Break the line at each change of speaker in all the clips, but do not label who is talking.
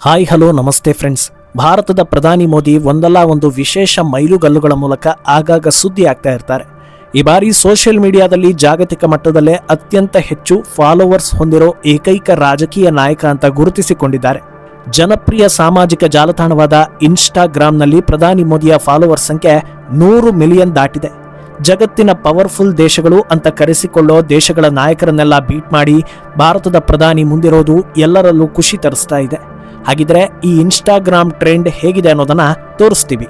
Hi hello ನಮಸ್ತೆ friends. ಭಾರತದ ಪ್ರಧಾನಿ ಮೋದಿ ಒಂದಲ್ಲ ಒಂದು ವಿಶೇಷ ಮೈಲುಗಲ್ಲುಗಳ ಮೂಲಕ ಆಗಾಗ ಸುದ್ದಿ ಆಗ್ತಾ ಇರ್ತಾರೆ. ಈ ಬಾರಿ ಸೋಷಿಯಲ್ ಮೀಡಿಯಾದಲ್ಲಿ ಜಾಗತಿಕ ಮಟ್ಟದಲ್ಲೇ ಅತ್ಯಂತ ಹೆಚ್ಚು ಫಾಲೋವರ್ಸ್ ಹೊಂದಿರೋ ಏಕೈಕ ರಾಜಕೀಯ ನಾಯಕ ಅಂತ ಗುರುತಿಸಿಕೊಂಡಿದ್ದಾರೆ. ಜನಪ್ರಿಯ ಸಾಮಾಜಿಕ ಜಾಲತಾಣವಾದ ಇನ್ಸ್ಟಾಗ್ರಾಂನಲ್ಲಿ ಪ್ರಧಾನಿ ಮೋದಿಯ ಫಾಲೋವರ್ಸ್ ಸಂಖ್ಯೆ 100 ಮಿಲಿಯನ್ ದಾಟಿದೆ. ಜಗತ್ತಿನ ಪವರ್ಫುಲ್ ದೇಶಗಳು ಅಂತ ಕರೆಸಿಕೊಳ್ಳೋ ದೇಶಗಳ ನಾಯಕರನ್ನೆಲ್ಲ ಬೀಟ್ ಮಾಡಿ ಭಾರತದ ಪ್ರಧಾನಿ ಮುಂದಿರೋದು ಎಲ್ಲರಲ್ಲೂ ಖುಷಿ ತರಿಸ್ತಾ ಇದೆ. ಹಾಗಿದ್ರೆ ಈ ಇನ್ಸ್ಟಾಗ್ರಾಮ್ ಟ್ರೆಂಡ್ ಹೇಗಿದೆ ಅನ್ನೋದನ್ನ ತೋರಿಸ್ತೀವಿ.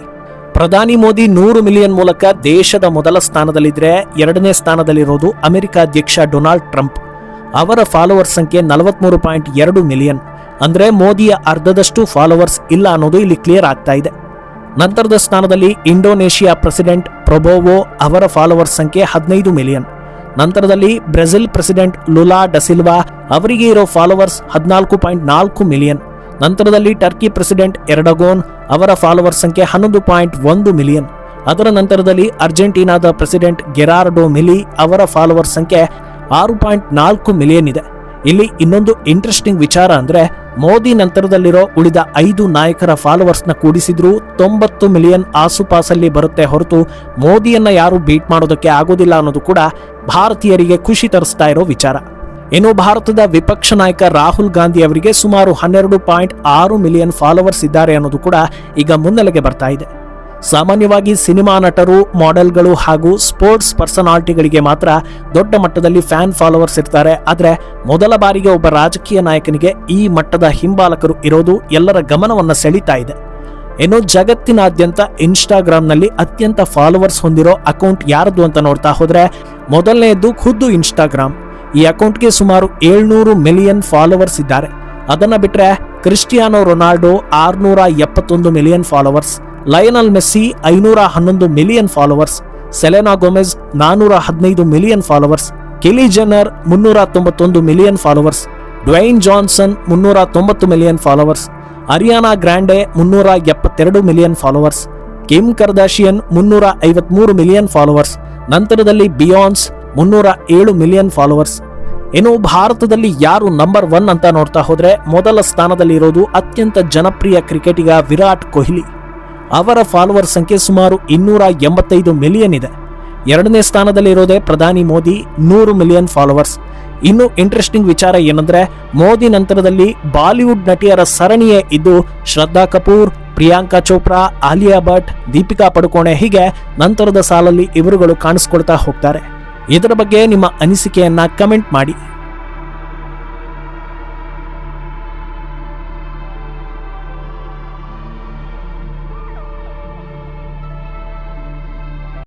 ಪ್ರಧಾನಿ ಮೋದಿ 100 ಮಿಲಿಯನ್ ಮೂಲಕ ದೇಶದ ಮೊದಲ ಸ್ಥಾನದಲ್ಲಿದ್ರೆ, ಎರಡನೇ ಸ್ಥಾನದಲ್ಲಿರೋದು ಅಮೆರಿಕ ಅಧ್ಯಕ್ಷ ಡೊನಾಲ್ಡ್ ಟ್ರಂಪ್. ಅವರ ಫಾಲೋವರ್ಸ್ ಸಂಖ್ಯೆ 43.2 ಮಿಲಿಯನ್. ಅಂದ್ರೆ ಮೋದಿಯ ಅರ್ಧದಷ್ಟು ಫಾಲೋವರ್ಸ್ ಇಲ್ಲ ಅನ್ನೋದು ಇಲ್ಲಿ ಕ್ಲಿಯರ್ ಆಗ್ತಾ ಇದೆ. ನಂತರದ ಸ್ಥಾನದಲ್ಲಿ ಇಂಡೋನೇಷಿಯಾ ಪ್ರೆಸಿಡೆಂಟ್ ಪ್ರೊಬೋವೋ, ಅವರ ಫಾಲೋವರ್ಸ್ ಸಂಖ್ಯೆ 15 ಮಿಲಿಯನ್. ನಂತರದಲ್ಲಿ ಬ್ರೆಜಿಲ್ ಪ್ರೆಸಿಡೆಂಟ್ ಲುಲಾ ಡಸಿಲ್ವಾ, ಅವರಿಗೆ ಇರೋ ಫಾಲೋವರ್ಸ್ 14.4 ಮಿಲಿಯನ್. ನಂತರದಲ್ಲಿ ಟರ್ಕಿ ಪ್ರೆಸಿಡೆಂಟ್ ಎರ್ಡಗೋನ್, ಅವರ ಫಾಲೋವರ್ಸ್ ಸಂಖ್ಯೆ 11.1 ಮಿಲಿಯನ್. ಅದರ ನಂತರದಲ್ಲಿ ಅರ್ಜೆಂಟೀನಾದ ಪ್ರೆಸಿಡೆಂಟ್ ಗೆರಾರ್ಡೋ ಮಿಲಿ, ಅವರ ಫಾಲೋವರ್ಸ್ ಸಂಖ್ಯೆ 6.4 ಮಿಲಿಯನ್ ಇದೆ. ಇಲ್ಲಿ ಇನ್ನೊಂದು ಇಂಟ್ರೆಸ್ಟಿಂಗ್ ವಿಚಾರ ಅಂದ್ರೆ, ಮೋದಿ ನಂತರದಲ್ಲಿರೋ ಉಳಿದ 5 ನಾಯಕರ ಫಾಲೋವರ್ಸ್ನ ಕೂಡಿಸಿದ್ರೂ 90 ಮಿಲಿಯನ್ ಆಸುಪಾಸಲ್ಲಿ ಬರುತ್ತೆ ಹೊರತು ಮೋದಿಯನ್ನ ಯಾರು ಬೀಟ್ ಮಾಡೋದಕ್ಕೆ ಆಗೋದಿಲ್ಲ ಅನ್ನೋದು ಕೂಡ ಭಾರತೀಯರಿಗೆ ಖುಷಿ ತರಿಸ್ತಾ ಇರೋ ವಿಚಾರ. ಇನ್ನು ಭಾರತದ ವಿಪಕ್ಷ ನಾಯಕ ರಾಹುಲ್ ಗಾಂಧಿ ಅವರಿಗೆ ಸುಮಾರು 12.6 ಮಿಲಿಯನ್ ಫಾಲೋವರ್ಸ್ ಇದ್ದಾರೆ ಅನ್ನೋದು ಕೂಡ ಈಗ ಮುನ್ನೆಲೆಗೆ ಬರ್ತಾ ಇದೆ. ಸಾಮಾನ್ಯವಾಗಿ ಸಿನಿಮಾ ನಟರು, ಮಾಡೆಲ್ಗಳು ಹಾಗೂ ಸ್ಪೋರ್ಟ್ಸ್ ಪರ್ಸನಾಲಿಟಿಗಳಿಗೆ ಮಾತ್ರ ದೊಡ್ಡ ಮಟ್ಟದಲ್ಲಿ ಫ್ಯಾನ್ ಫಾಲೋವರ್ಸ್ ಇರ್ತಾರೆ. ಆದರೆ ಮೊದಲ ಬಾರಿಗೆ ಒಬ್ಬ ರಾಜಕೀಯ ನಾಯಕನಿಗೆ ಈ ಮಟ್ಟದ ಹಿಂಬಾಲಕರು ಇರೋದು ಎಲ್ಲರ ಗಮನವನ್ನು ಸೆಳೀತಾ ಇದೆ. ಇನ್ನು ಜಗತ್ತಿನಾದ್ಯಂತ ಇನ್ಸ್ಟಾಗ್ರಾಂನಲ್ಲಿ ಅತ್ಯಂತ ಫಾಲೋವರ್ಸ್ ಹೊಂದಿರೋ ಅಕೌಂಟ್ ಯಾರದು ಅಂತ ನೋಡ್ತಾ ಹೋದ್ರೆ, ಮೊದಲನೆಯದ್ದು ಖುದ್ದು ಇನ್ಸ್ಟಾಗ್ರಾಮ್. ಈ ಅಕೌಂಟ್ಗೆ ಸುಮಾರು 700 ಮಿಲಿಯನ್ ಫಾಲೋವರ್ಸ್ ಇದ್ದಾರೆ. ಅದನ್ನ ಬಿಟ್ರೆ Cristiano Ronaldo 671 million followers, Lionel Messi 511 million followers, Selena Gomez 415 million followers, Kylie Jenner 391 million followers, Dwayne Johnson 390 million followers, Ariana Grande 372 million followers, Kim Kardashian 353 million followers, ನಂತರದಲ್ಲಿ Beyonce 307 million followers. ಇನ್ನು ಭಾರತದಲ್ಲಿ ಯಾರು number 1 ಅಂತ ನೋಡ್ತಾ ಹೋದ್ರೆ, ಮೊದಲ ಸ್ಥಾನದಲ್ಲಿ ಇರೋದು ಅತ್ಯಂತ ಜನಪ್ರಿಯ ಕ್ರಿಕೆಟಿಗ ವಿರಾಟ್ ಕೊಹ್ಲಿ. ಅವರ ಫಾಲೋವರ್ ಸಂಖ್ಯೆ ಸುಮಾರು 285 ಮಿಲಿಯನ್ ಇದೆ. ಎರಡನೇ ಸ್ಥಾನದಲ್ಲಿರೋದೇ ಪ್ರಧಾನಿ ಮೋದಿ, 100 ಮಿಲಿಯನ್ ಫಾಲೋವರ್ಸ್. ಇನ್ನು ಇಂಟ್ರೆಸ್ಟಿಂಗ್ ವಿಚಾರ ಏನಂದ್ರೆ, ಮೋದಿ ನಂತರದಲ್ಲಿ ಬಾಲಿವುಡ್ ನಟಿಯರ ಸರಣಿಯೇ ಇದ್ದು, ಶ್ರದ್ಧಾ ಕಪೂರ್, ಪ್ರಿಯಾಂಕಾ ಚೋಪ್ರಾ, ಆಲಿಯಾ ಭಟ್, ದೀಪಿಕಾ ಪಡುಕೋಣೆ, ಹೀಗೆ ನಂತರದ ಸಾಲಲ್ಲಿ ಇವರುಗಳು ಕಾಣಿಸ್ಕೊಳ್ತಾ ಹೋಗ್ತಾರೆ. ಇದರ ಬಗ್ಗೆ ನಿಮ್ಮ ಅನಿಸಿಕೆಯನ್ನ ಕಮೆಂಟ್ ಮಾಡಿ.